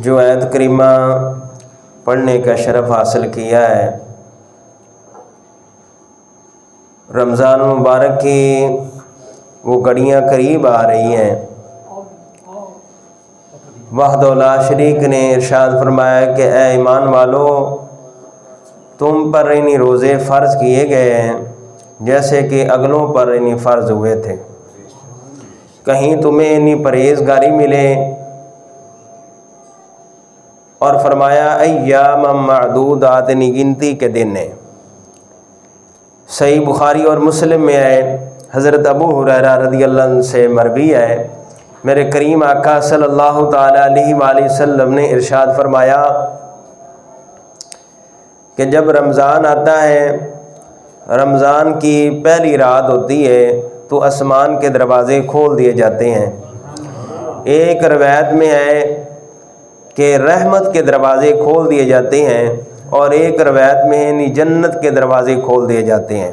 جو آیت کریمہ پڑھنے کا شرف حاصل کیا ہے، رمضان مبارک کی وہ گھڑیاں قریب آ رہی ہیں۔ وحدہ لا شریک نے ارشاد فرمایا کہ اے ایمان والو، تم پر انہی روزے فرض کیے گئے ہیں جیسے کہ اگلوں پر انہی فرض ہوئے تھے، کہیں تمہیں انہی پرہیزگاری ملے۔ اور فرمایا ایام معدودات، انہی گنتی کے دن ہیں۔ صحیح بخاری اور مسلم میں ہے، حضرت ابو ہریرہ رضی اللہ عنہ سے مروی ہے، میرے کریم آقا صلی اللہ تعالی علیہ وآلہ وسلم نے ارشاد فرمایا کہ جب رمضان آتا ہے، رمضان کی پہلی رات ہوتی ہے تو آسمان کے دروازے کھول دیے جاتے ہیں۔ ایک روایت میں ہے کہ رحمت کے دروازے کھول دیے جاتے ہیں، اور ایک روایت میں ہے جنت کے دروازے کھول دیے جاتے ہیں،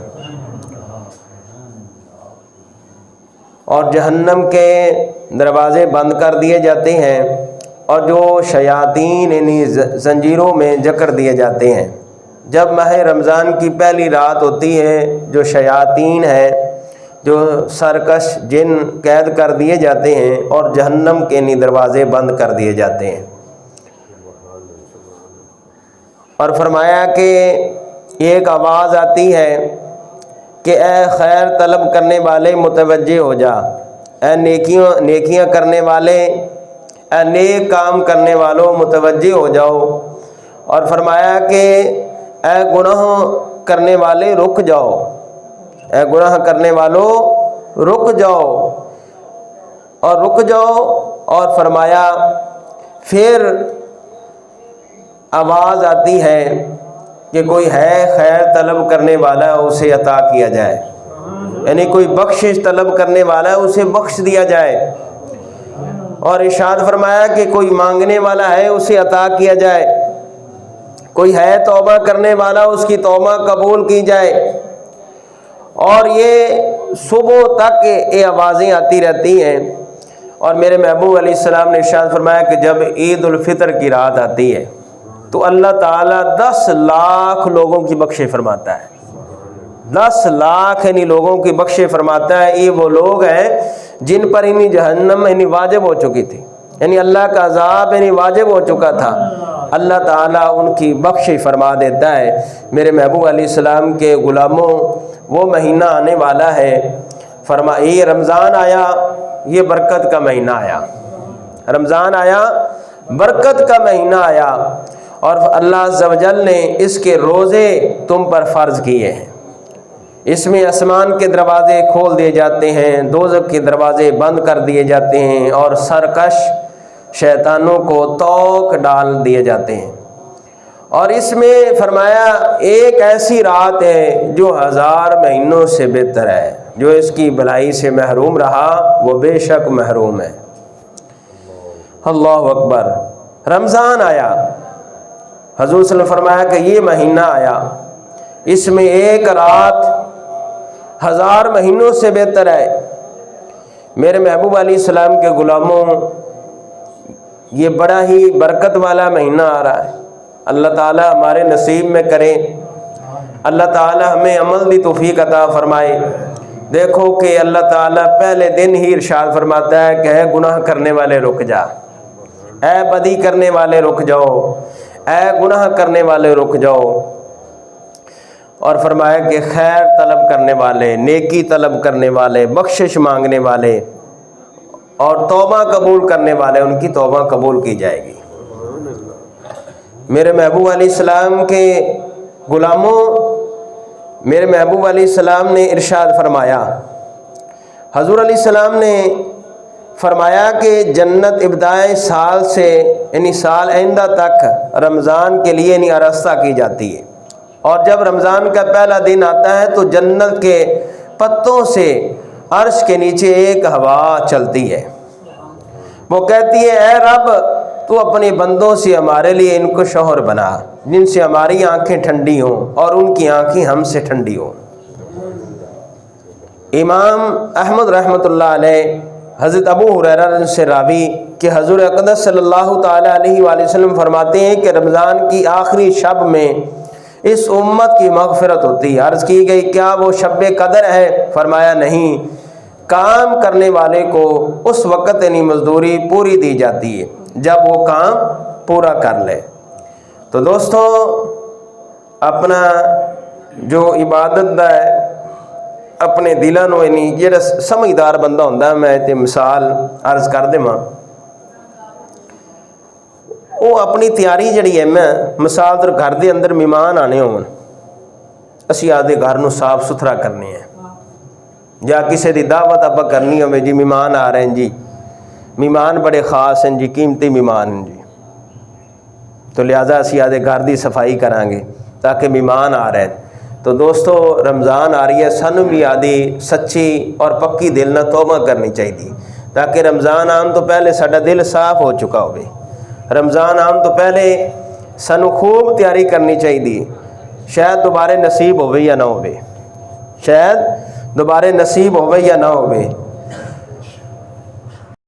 اور جہنم کے دروازے بند کر دیے جاتے ہیں، اور جو شیاطین زنجیروں میں جکڑ دیے جاتے ہیں۔ جب ماہ رمضان کی پہلی رات ہوتی ہے، جو شیاطین ہیں، جو سرکش جن قید کر دیے جاتے ہیں، اور جہنم کے دروازے بند کر دیے جاتے ہیں۔ اور فرمایا کہ ایک آواز آتی ہے کہ اے خیر طلب کرنے والے متوجہ ہو جا، اے نیکیاں کرنے والے، اے نیک کام کرنے والوں متوجہ ہو جاؤ۔ اور فرمایا کہ اے گناہ کرنے والے رک جاؤ، اے گناہ کرنے والوں رک جاؤ، اور رک جاؤ۔ اور فرمایا پھر آواز آتی ہے کہ کوئی ہے خیر طلب کرنے والا، اسے عطا کیا جائے، یعنی کوئی بخشش طلب کرنے والا ہے، اسے بخش دیا جائے۔ اور ارشاد فرمایا کہ کوئی مانگنے والا ہے، اسے عطا کیا جائے، کوئی ہے توبہ کرنے والا، اس کی توبہ قبول کی جائے۔ اور یہ صبح تک یہ آوازیں آتی رہتی ہیں۔ اور میرے محبوب علیہ السلام نے ارشاد فرمایا کہ جب عید الفطر کی رات آتی ہے تو اللہ تعالیٰ 10 لاکھ لوگوں کی بخشش فرماتا ہے، 10 لاکھ یعنی لوگوں کی بخشش فرماتا ہے۔ یہ وہ لوگ ہیں جن پر انہی جہنم واجب ہو چکی تھی، یعنی اللہ کا عذاب واجب ہو چکا تھا، اللہ تعالیٰ ان کی بخشش فرما دیتا ہے۔ میرے محبوب علیہ السلام کے غلاموں، وہ مہینہ آنے والا ہے، یہ رمضان آیا، یہ برکت کا مہینہ آیا، رمضان آیا، برکت کا مہینہ آیا، اور اللہ عز و جل نے اس کے روزے تم پر فرض کیے ہیں۔ اس میں آسمان کے دروازے کھول دیے جاتے ہیں، دوزخ کے دروازے بند کر دیے جاتے ہیں، اور سرکش شیطانوں کو توق ڈال دیے جاتے ہیں۔ اور اس میں فرمایا ایک ایسی رات ہے جو 1000 مہینوں سے بہتر ہے، جو اس کی بھلائی سے محروم رہا وہ بے شک محروم ہے۔ اللہ اکبر۔ رمضان آیا، حضور صلی اللہ علیہ وسلم نے فرمایا کہ یہ مہینہ آیا، اس میں ایک رات 1000 مہینوں سے بہتر ہے۔ میرے محبوب علیہ السلام کے غلاموں، یہ بڑا ہی برکت والا مہینہ آ رہا ہے، اللہ تعالی ہمارے نصیب میں کرے، اللہ تعالی ہمیں عمل دی توفیق عطا فرمائے۔ دیکھو کہ اللہ تعالی پہلے دن ہی ارشاد فرماتا ہے کہ اے گناہ کرنے والے رک جا، اے بدی کرنے والے رک جاؤ، اے گناہ کرنے والے رک جاؤ۔ اور فرمایا کہ خیر طلب کرنے والے، نیکی طلب کرنے والے، بخشش مانگنے والے اور توبہ قبول کرنے والے، ان کی توبہ قبول کی جائے گی۔ میرے محبوب علیہ السلام کے غلاموں، میرے محبوب علیہ السلام نے ارشاد فرمایا، حضور علیہ السلام نے فرمایا کہ جنت ابتدائے سال سے یعنی سال آئندہ تک رمضان کے لیے آراستہ کی جاتی ہے، اور جب رمضان کا پہلا دن آتا ہے تو جنت کے پتوں سے عرش کے نیچے ایک ہوا چلتی ہے، وہ کہتی ہے اے رب تو اپنے بندوں سے ہمارے لیے ان کو شوہر بنا جن سے ہماری آنکھیں ٹھنڈی ہوں اور ان کی آنکھیں ہم سے ٹھنڈی ہوں۔ امام احمد رحمۃ اللہ علیہ حضرت ابو ہریرہ سے راوی کہ حضور اقدس صلی اللہ تعالیٰ علیہ وآلہ وسلم فرماتے ہیں کہ رمضان کی آخری شب میں اس امت کی مغفرت ہوتی ہے۔ عرض کی گئی کیا وہ شب قدر ہے؟ فرمایا نہیں، کام کرنے والے کو اس وقت یعنی مزدوری پوری دی جاتی ہے جب وہ کام پورا کر لے۔ تو دوستو اپنا جو عبادت دا ہے اپنے دلوں نو یعنی جڑا سمجھدار بندہ ہوندا، میں تے مثال عرض کر دیواں، وہ اپنی تیاری جڑی ہے میں مثال در گھر دے اندر مہمان آنے ہون، اسی آدھے گھر نو صاف ستھرا کرنے ہیں، یا کسی دی دعوت آپ کرنی ہوئے جی مہمان آ رہے ہیں جی، مہمان بڑے خاص ہیں جی، قیمتی مہمان ہیں جی، تو لہٰذا اسی آدھے گھر دی صفائی کریں گے تاکہ مہمان آ رہے ہیں۔ تو دوستو رمضان آ رہی ہے، سانو بھی آدھی سچی اور پکی دل نہ توبہ کرنی چاہیے تاکہ رمضان آن تو پہلے ساڈا دل صاف ہو چکا ہوئے۔ رمضان آن تو پہلے سانو خوب تیاری کرنی چاہیے، شاید دوبارے نصیب ہوئے یا نہ ہوئے، شاید دوبارے نصیب ہوئے یا نہ ہوئے۔